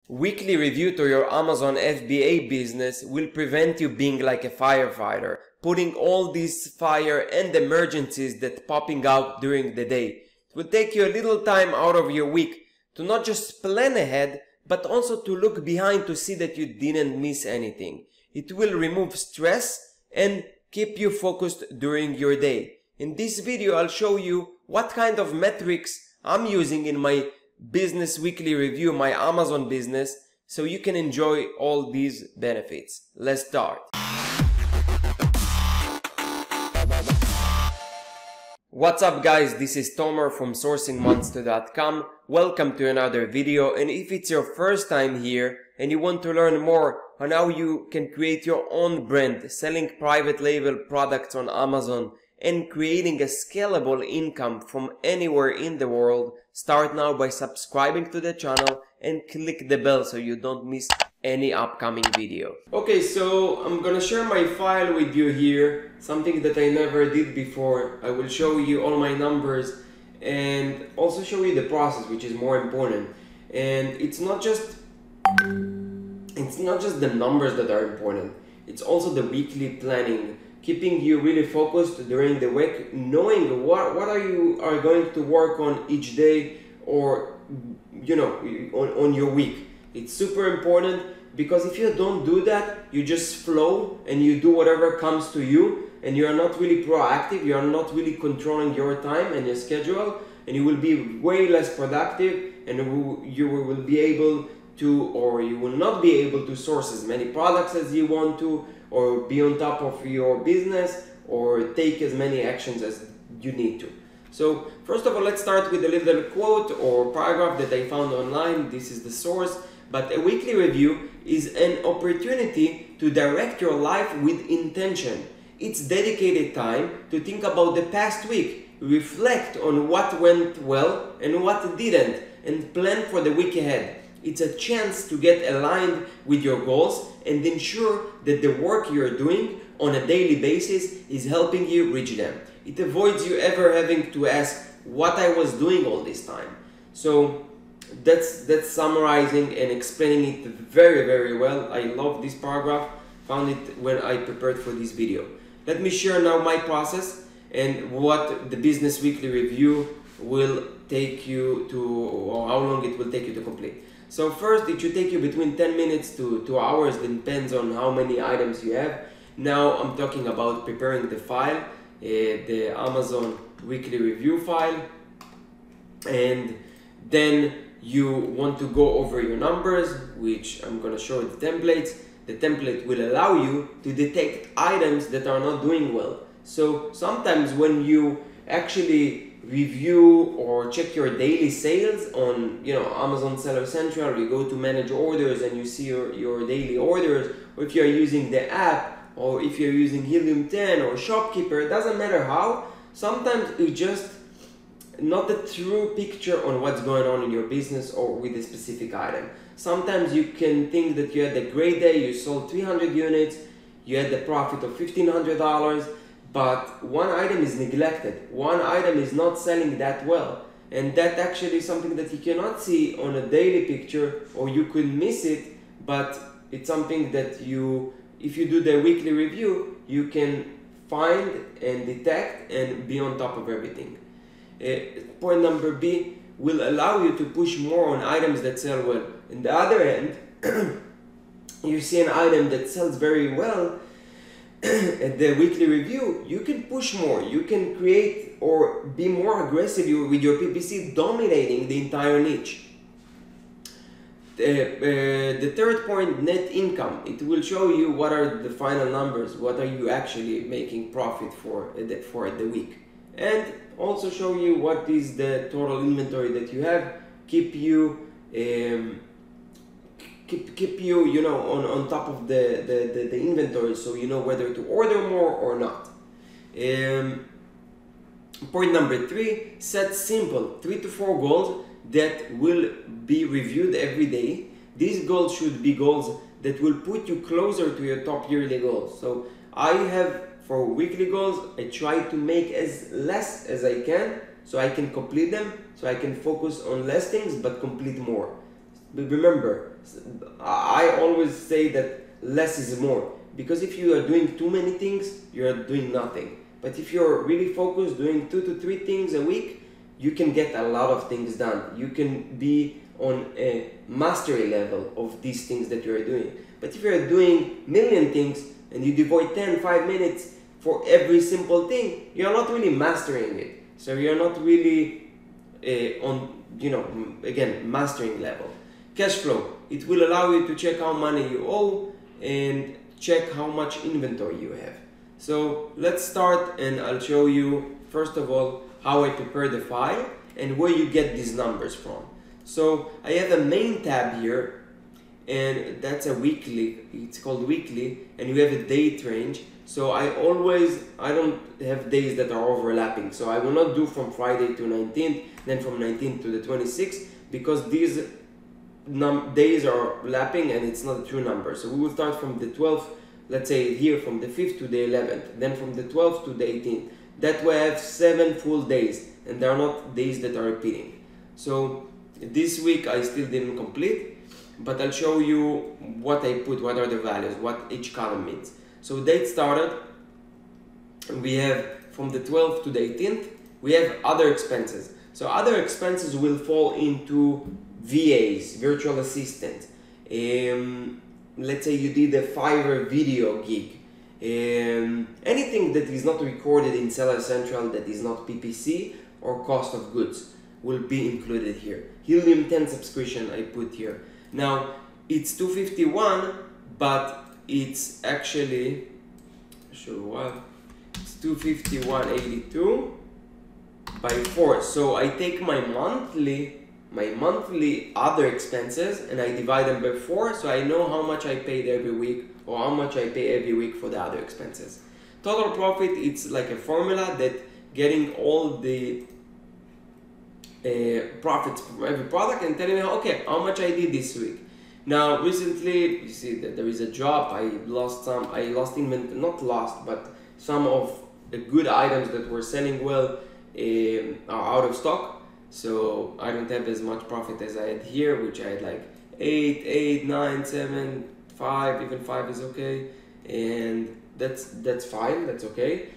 Weekly review to your Amazon FBA business will prevent you being like a firefighter, putting all these fire and emergencies that popping out during the day. It will take you a little time out of your week to not just plan ahead, but also to look behind to see that you didn't miss anything. It will remove stress and keep you focused during your day. In this video, I'll show you what kind of metrics I'm using in my business weekly review, my Amazon business, so you can enjoy all these benefits. Let's start. What's up guys, this is Tomer from sourcingmonster.com. Welcome to another video, and if it's your first time here and you want to learn more on how you can create your own brand, selling private label products on Amazon and creating a scalable income from anywhere in the world, start now by subscribing to the channel and click the bell so you don't miss any upcoming video. Okay, so I'm gonna share my file with you here, something that I never did before. I will show you all my numbers and also show you the process, which is more important. And it's not just the numbers that are important, it's also the weekly planning, keeping you really focused during the week, knowing what you are going to work on each day, or on your week. It's super important, because if you don't do that, you just flow and you do whatever comes to you, and you are not really proactive, you are not really controlling your time and your schedule, and you will be way less productive, and you will be able to, or you will not be able to source as many products as you want to, or be on top of your business, or take as many actions as you need to. So first of all, let's start with a little quote or paragraph that I found online. This is the source. But a weekly review is an opportunity to direct your life with intention. It's dedicated time to think about the past week, reflect on what went well and what didn't, and plan for the week ahead. It's a chance to get aligned with your goals and ensure that the work you're doing on a daily basis is helping you reach them. It avoids you ever having to ask what I was doing all this time. So that's summarizing and explaining it very, very well. I love this paragraph, found it when I prepared for this video. Let me share now my process and what the business weekly review will take you to, or how long it will take you to complete. So first, it should take you between 10 minutes to 2 hours, depends on how many items you have. Now I'm talking about preparing the file, the Amazon weekly review file, and then you want to go over your numbers, which I'm going to show you the templates. The template will allow you to detect items that are not doing well. So sometimes when you actually review or check your daily sales on Amazon Seller Central, you go to manage orders and you see your daily orders, or if you're using the app, or if you're using Helium 10 or Shopkeeper, it doesn't matter how, sometimes it's just not the true picture on what's going on in your business or with a specific item. Sometimes you can think that you had a great day, you sold 300 units, you had the profit of $1,500, but one item is neglected, one item is not selling that well, and that actually is something that you cannot see on a daily picture, or you could miss it, but it's something that if you do the weekly review, you can find and detect and be on top of everything. Point number B will allow you to push more on items that sell well. On the other end, you see an item that sells very well, at the weekly review, you can push more, you can create or be more aggressive with your PPC, dominating the entire niche. The third point, net income. It will show you what are the final numbers, what are you actually making profit for the week, and also show you what is the total inventory that you have, keep you on top of the inventory, so you know whether to order more or not. Point number 3, set simple 3 to 4 goals that will be reviewed every day. These goals should be goals that will put you closer to your top yearly goals. So I have, for weekly goals, I try to make as less as I can so I can complete them, so I can focus on less things but complete more. But remember, I always say that less is more, because if you are doing too many things, you are doing nothing. But if you're really focused, doing 2 to 3 things a week, you can get a lot of things done. You can be on a mastery level of these things that you're doing. But if you're doing million things and you devote 5 minutes for every simple thing, you're not really mastering it. So you're not really on, again, mastering level. Cash flow, it will allow you to check how money you owe and check how much inventory you have. So let's start, and I'll show you first of all how I prepare the file and where you get these numbers from. So I have a main tab here, and that's a weekly, it's called weekly, and you have a date range. So I don't have days that are overlapping. So I will not do from Friday to 19th, then from 19th to the 26th, because these days are lapping and it's not a true number. So we will start from the 12th, let's say here from the 5th to the 11th, then from the 12th to the 18th. That way I have 7 full days, and they are not days that are repeating. So this week I still didn't complete, but I'll show you what I put, what are the values, what each column means. So date started, we have from the 12th to the 18th, we have other expenses. So other expenses will fall into VAs, virtual assistants. Let's say you did a Fiverr video gig. Anything that is not recorded in Seller Central, that is not PPC or cost of goods, will be included here. Helium 10 subscription I put here. Now it's 251, but it's actually, sure what, it's 251.82 by 4. So I take my monthly other expenses and I divide them by 4, so I know how much I paid every week or how much I pay every week for the other expenses. Total profit, it's like a formula that getting all the profits from every product and telling me, okay, how much I did this week. Now recently, you see that there is a drop. I lost inventory, not lost, but some of the good items that were selling well are out of stock. So I don't have as much profit as I had here, which I had like 8, 9, 7, 5, even 5 is okay, and that's fine, that's okay,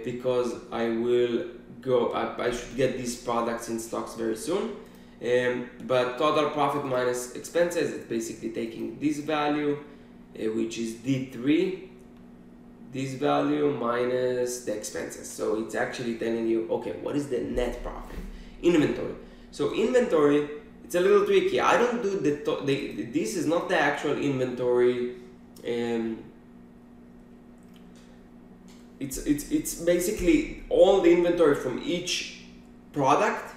because I will go, I should get these products in stocks very soon. But total profit minus expenses, it's basically taking this value, which is D3, this value minus the expenses. So it's actually telling you, okay, what is the net profit? Inventory. So inventory, it's a little tricky. I don't do this is not the actual inventory. It's basically all the inventory from each product,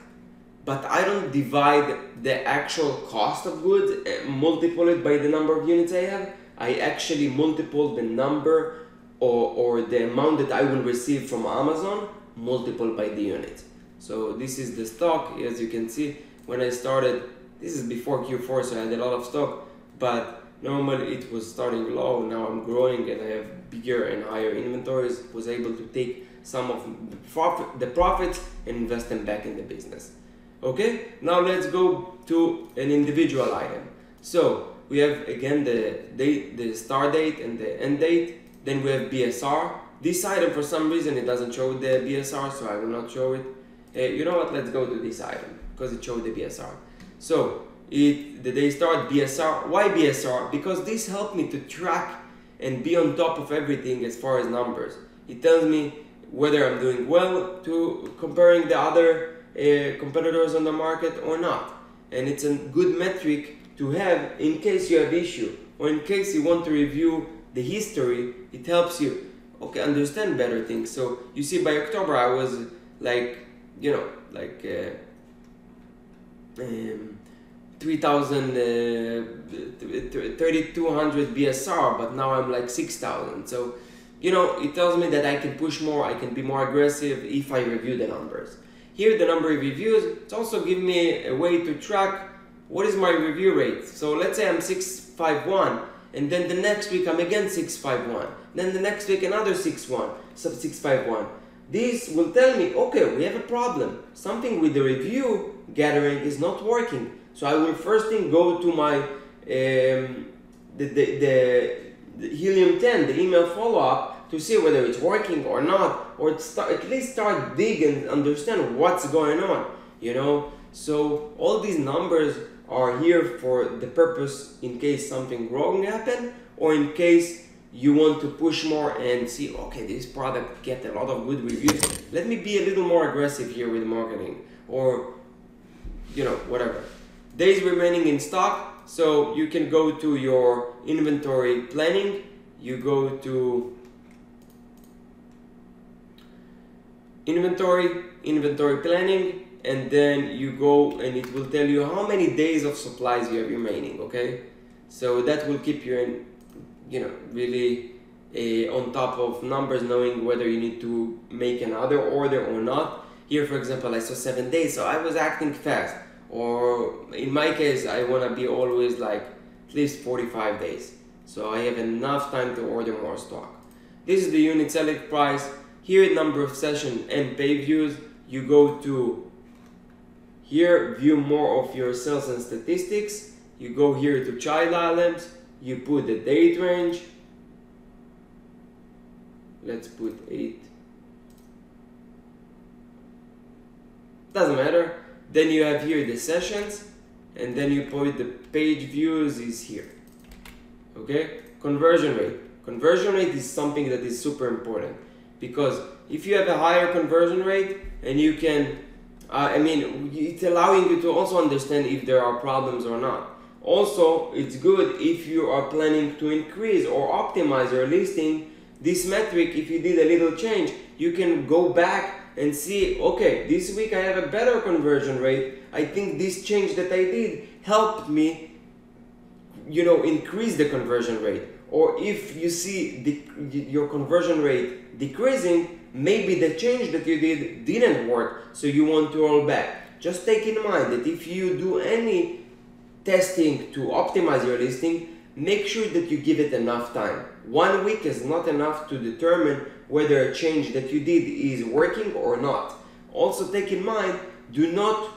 but I don't divide the actual cost of goods and multiply it by the number of units I have. I actually multiply the number or the amount that I will receive from Amazon multiplied by the unit. So this is the stock. As you can see, when I started, this is before Q4, so I had a lot of stock, but normally it was starting low. Now I'm growing and I have bigger and higher inventories. Was able to take some of the profits and invest them back in the business. Okay, now let's go to an individual item. So we have again the start date and the end date. Then we have BSR. This item, for some reason, it doesn't show the BSR, so I will not show it. You know what? Let's go to this item because it showed the BSR. So the day start BSR. Why BSR? Because this helped me to track and be on top of everything as far as numbers. It tells me whether I'm doing well to comparing the other competitors on the market or not. And it's a good metric to have in case you have issue or in case you want to review the history. It helps you understand better things. So you see, by October I was like 3,200 BSR, but now I'm like 6,000. So it tells me that I can push more, I can be more aggressive if I review the numbers. Here the number of reviews, it's also giving me a way to track what is my review rate. So let's say I'm 651, and then the next week I'm again 651, then the next week another 651. This will tell me, okay, we have a problem. Something with the review gathering is not working. So I will first thing go to my the Helium 10, the email follow-up, to see whether it's working or not, or at least start digging and understand what's going on, you know. So all these numbers are here for the purpose in case something wrong happen, or in case you want to push more and see, okay, this product get a lot of good reviews, let me be a little more aggressive here with marketing, or you know, whatever. Days remaining in stock, so you can go to your inventory planning, you go to inventory planning, and then you go and it will tell you how many days of supplies you have remaining, okay? So that will keep you in, you know, really on top of numbers, knowing whether you need to make another order or not. Here, for example, I saw 7 days, so I was acting fast. Or in my case, I want to be always like at least 45 days. So I have enough time to order more stock. This is the unit selling price. Here, number of session and page views. You go to here, view more of your sales and statistics. You go here to child items. You put the date range. Let's put 8. Doesn't matter. Then you have here the sessions, and then you put the page views is here. Okay? Conversion rate. Conversion rate is something that is super important, because if you have a higher conversion rate and you can, it's allowing you to also understand if there are problems or not. Also, it's good if you are planning to increase or optimize your listing. This metric, if you did a little change, you can go back and see, okay, this week I have a better conversion rate. I think this change that I did helped me, you know, increase the conversion rate. Or if you see your conversion rate decreasing, maybe the change that you did didn't work, so you want to roll back. Just take in mind that if you do any testing to optimize your listing, make sure that you give it enough time. 1 week is not enough to determine whether a change that you did is working or not. Also take in mind, do not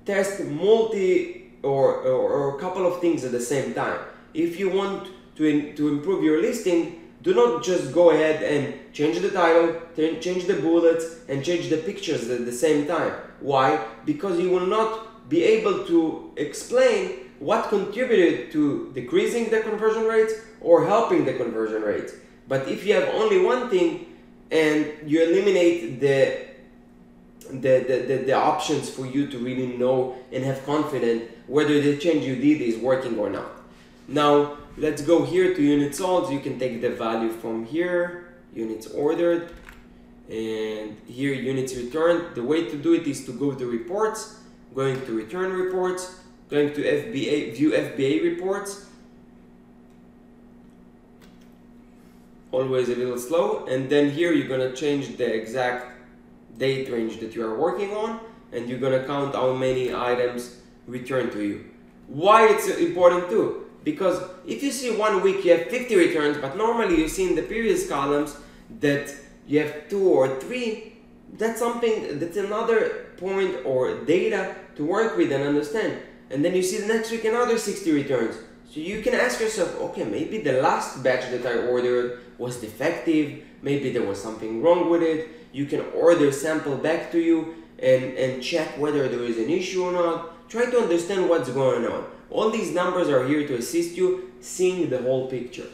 test multi or a couple of things at the same time. If you want to improve your listing, do not just go ahead and change the title, change the bullets, and change the pictures at the same time. Why? Because you will not be able to explain what contributed to decreasing the conversion rates or helping the conversion rates. But if you have only one thing and you eliminate the options for you to really know and have confidence whether the change you did is working or not. Now let's go here to units sold. You can take the value from here, units ordered, and here units returned. The way to do it is to go to reports, going to return reports, going to FBA, view FBA reports, always a little slow, and then here you're gonna change the exact date range that you are working on, and you're gonna count how many items returned to you. Why it's important too? Because if you see 1 week you have 50 returns, but normally you see in the previous columns that you have 2 or 3, that's something, that's another point or data to work with and understand. And then you see the next week another 60 returns. So you can ask yourself, okay, maybe the last batch that I ordered was defective, maybe there was something wrong with it. You can order sample back to you and check whether there is an issue or not. Try to understand what's going on. All these numbers are here to assist you seeing the whole picture.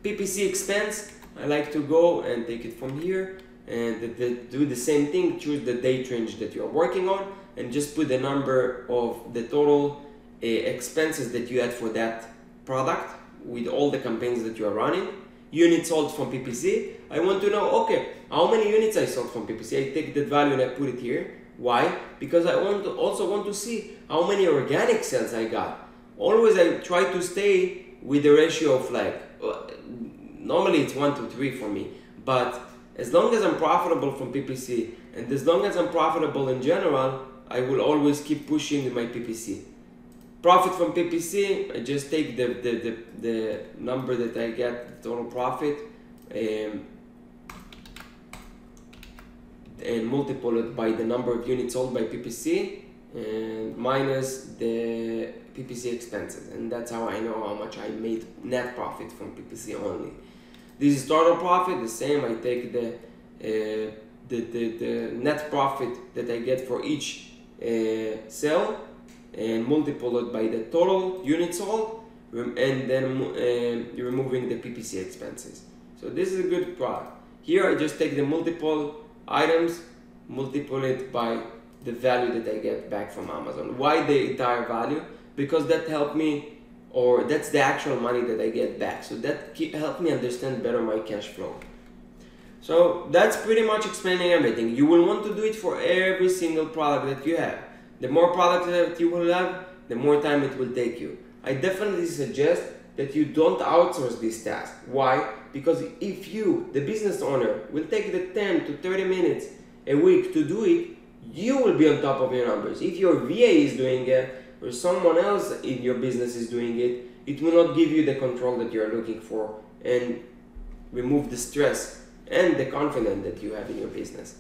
PPC expense, I like to go and take it from here and do the same thing. Choose the date range that you're working on and just put the number of the total expenses that you had for that product with all the campaigns that you are running. Units sold from PPC. I want to know, okay, how many units I sold from PPC. I take that value and I put it here. Why? Because I also want to see how many organic sales I got. Always I try to stay with the ratio of like, normally it's 1 to 3 for me, but as long as I'm profitable from PPC and as long as I'm profitable in general, I will always keep pushing my PPC. Profit from PPC, I just take the number that I get, the total profit, and multiply it by the number of units sold by PPC, and minus the PPC expenses, and that's how I know how much I made net profit from PPC only. This is total profit, the same. I take the net profit that I get for each sale and multiply it by the total units sold, and then removing the PPC expenses. So this is a good product. Here I just take the multiple items, multiply it by the value that I get back from Amazon. Why the entire value? Because that helped me, or that's the actual money that I get back. So that helped me understand better my cash flow. So that's pretty much explaining everything. You will want to do it for every single product that you have. The more products that you will have, the more time it will take you. I definitely suggest that you don't outsource this task. Why? Because if you, the business owner, will take the 10 to 30 minutes a week to do it, you will be on top of your numbers. If your VA is doing it, or someone else in your business is doing it, it will not give you the control that you're looking for and remove the stress and the confidence that you have in your business.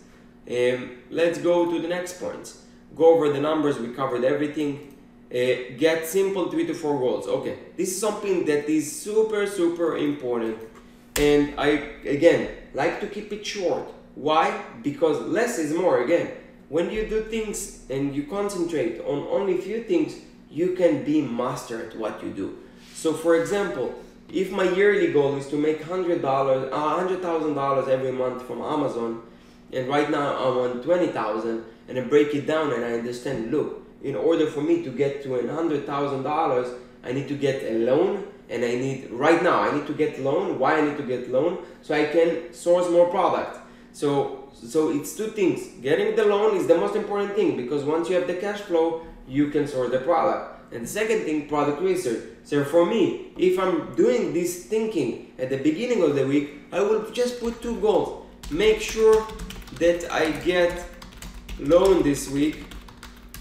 Let's go to the next points. Go over the numbers, we covered everything. Get simple 3 to 4 goals. Okay, this is something that is super important, and I again like to keep it short. Why? Because less is more. Again, when you do things and you concentrate on only few things, you can be master at what you do. So for example, if my yearly goal is to make $100,000 every month from Amazon, and right now I'm on 20,000, and I break it down and I understand, look, in order for me to get to $100,000, I need to get a loan, and I need to get loan. Why I need to get loan? So I can source more product. So it's two things. Getting the loan is the most important thing, because once you have the cash flow, you can source the product. And the second thing, product research. So for me, if I'm doing this thinking at the beginning of the week, I will just put 2 goals. Make sure that I get loan this week.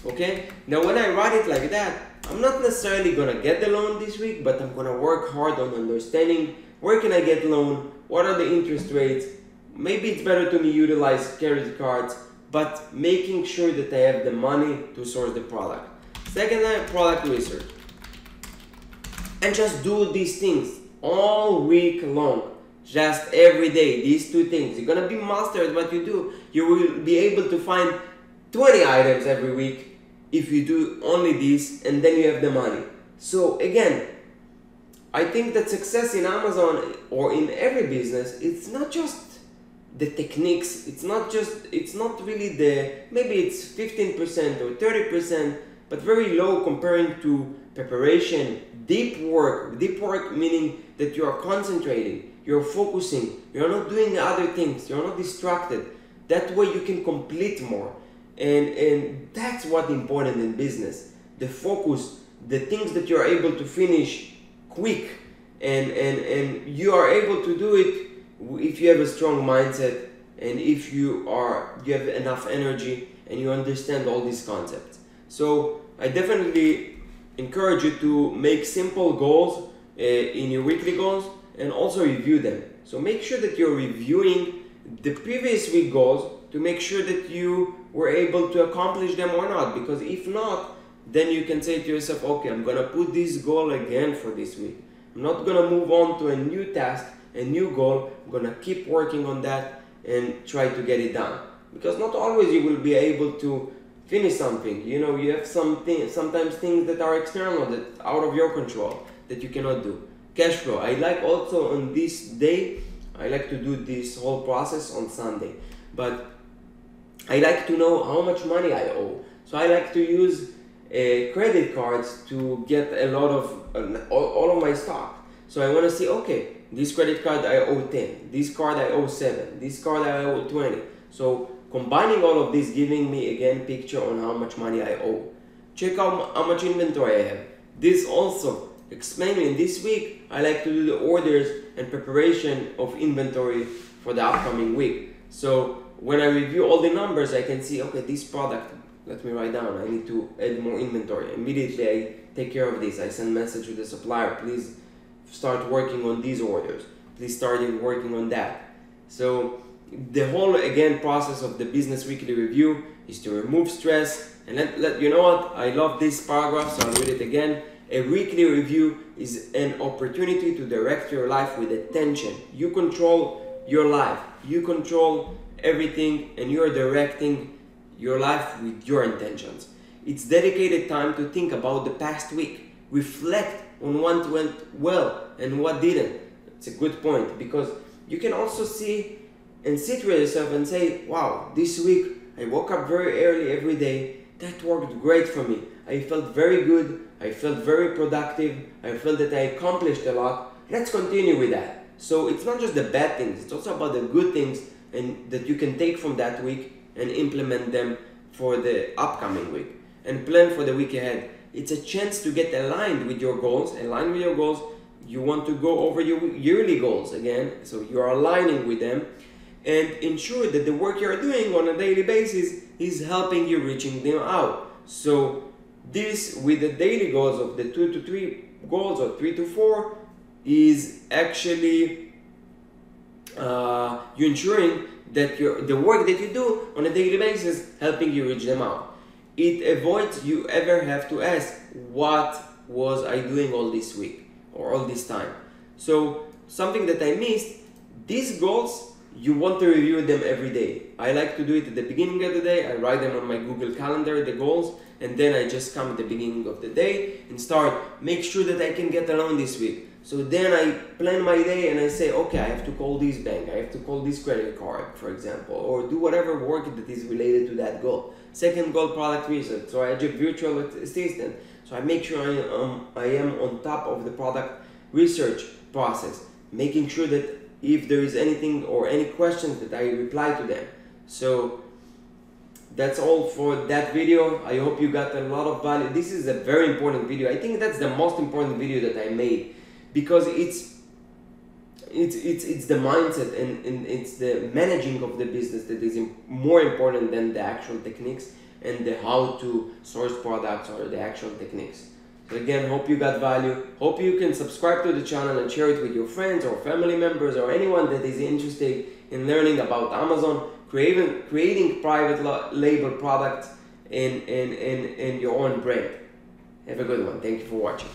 Okay? Now when I write it like that, I'm not necessarily gonna get the loan this week, but I'm gonna work hard on understanding where can I get loan, what are the interest rates. Maybe it's better to me utilize credit cards, but making sure that I have the money to source the product. Second, product research. And just do these things all week long. Just every day, these 2 things. You're gonna be master at what you do. You will be able to find 20 items every week if you do only this, and then you have the money. So again, I think that success in Amazon or in every business, it's not just the techniques, it's not really maybe it's 15% or 30%, but very low comparing to preparation, deep work meaning that you are concentrating, you're focusing, you're not doing other things, you're not distracted. That way you can complete more. And that's what's important in business. The focus, the things that you're able to finish quick, and you are able to do it if you have a strong mindset, and if you have enough energy and you understand all these concepts. So I definitely encourage you to make simple goals in your weekly goals, and also review them. So make sure that you're reviewing the previous week goals to make sure that you were able to accomplish them or not, because if not, then you can say to yourself, okay, I'm gonna put this goal again for this week. I'm not gonna move on to a new task, a new goal. I'm gonna keep working on that and try to get it done, because not always you will be able to finish something. You know, you have sometimes things that are external, that out of your control, that you cannot do. Cash flow. I like also on this day, I like to do this whole process on Sunday, but I like to know how much money I owe. So I like to use credit cards to get a lot of all of my stock. So I want to see, okay, this credit card I owe 10, this card I owe 7, this card I owe 20. So combining all of this, giving me again picture on how much money I owe. Check out how much inventory I have. This also explaining this week, I like to do the orders and preparation of inventory for the upcoming week. So when I review all the numbers, I can see, okay, this product, let me write down, I need to add more inventory. Immediately I take care of this. I send message to the supplier, please start working on these orders. Please start working on that. So The whole again process of the business weekly review is to remove stress and let you know what, I love this paragraph, so I'll read it again. A weekly review is an opportunity to direct your life with attention. You control your life, you control everything, and you're directing your life with your intentions. It's dedicated time to think about the past week, reflect on what went well and what didn't. It's a good point, because you can also see and sit with yourself and say, wow, this week I woke up very early every day. That worked great for me. I felt very good. I felt very productive. I felt that I accomplished a lot. Let's continue with that. So it's not just the bad things, it's also about the good things and that you can take from that week and implement them for the upcoming week and plan for the week ahead. It's a chance to get aligned with your goals. Aligned with your goals, you want to go over your yearly goals again, so you're aligning with them, and ensure that the work you're doing on a daily basis is helping you reaching them out. So this, with the daily goals of the 2 to 3 goals or 3 to 4, is actually you ensuring that the work that you do on a daily basis helping you reach them out. It avoids you ever have to ask, what was I doing all this week or all this time? So something that I missed, these goals, you want to review them every day. I like to do it at the beginning of the day. I write them on my Google Calendar, the goals, and then I just come at the beginning of the day and make sure that I can get along this week. So then I plan my day and I say, okay, I have to call this bank, I have to call this credit card, for example, or do whatever work that is related to that goal. Second goal, product research. So I have a virtual assistant. So I make sure I am on top of the product research process, making sure that if there is anything or any questions that I reply to them. So that's all for that video. I hope you got a lot of value. This is a very important video. I think that's the most important video that I made, because it's the mindset and it's the managing of the business that is more important than the actual techniques and the how to source products or the actual techniques. So again, hope you got value. Hope you can subscribe to the channel and share it with your friends or family members or anyone that is interested in learning about Amazon, creating private label products and your own brand. Have a good one. Thank you for watching.